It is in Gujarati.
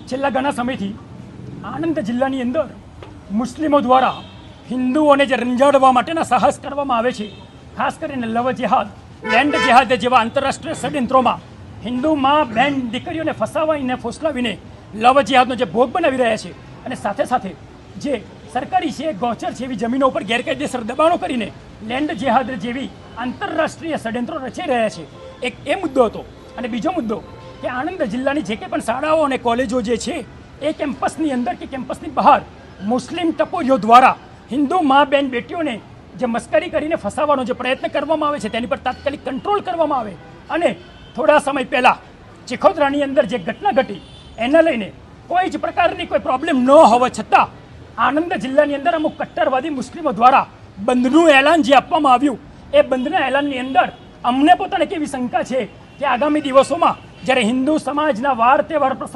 છેલ્લા ઘણા સમયથી આણંદ જિલ્લાની અંદર મુસ્લિમો દ્વારા હિન્દુઓને જે રંજાડવા માટેના સાહસ કરવામાં આવે છે, ખાસ કરીને લવ જેહાદ, લેન્ડ જેહાદ જેવા આંતરરાષ્ટ્રીય ષડયંત્રોમાં હિન્દુ માં બહેન દીકરીઓને ફસાવીને ફોસલાવીને લવ જેહાદનો જે ભોગ બનાવી રહ્યા છે અને સાથે સાથે જે સરકારી છે ગૌચર છે એવી જમીનો ઉપર ગેરકાયદેસર દબાણો કરીને લેન્ડ જેહાદ જેવી આંતરરાષ્ટ્રીય ષડયંત્રો રચાઈ રહ્યા છે. એક એ મુદ્દો હતો. અને બીજો મુદ્દો કે આણંદ જિલ્લાની જે કંઈ પણ શાળાઓ અને કોલેજો જે છે એ કેમ્પસની અંદર કે કેમ્પસની બહાર મુસ્લિમ ટપોરીઓ દ્વારા હિન્દુ મા બેન બેટીઓને જે મસ્કરી કરીને ફસાવવાનો જે પ્રયત્ન કરવામાં આવે છે તેની પર તાત્કાલિક કંટ્રોલ કરવામાં આવે. અને થોડા સમય પહેલાં ચિખોદરાની અંદર જે ઘટના ઘટી એને લઈને કોઈ જ પ્રકારની કોઈ પ્રોબ્લેમ ન હોવા છતાં આણંદ જિલ્લાની અંદર અમુક કટ્ટરવાદી મુસ્લિમો દ્વારા બંધનું એલાન જે આપવામાં આવ્યું એ બંધના એલાનની અંદર અમને પોતાને કેવી શંકા છે કે આગામી દિવસોમાં જ્યારે હિન્દુ સમાજના વાર તહેવાર પ્રસંગ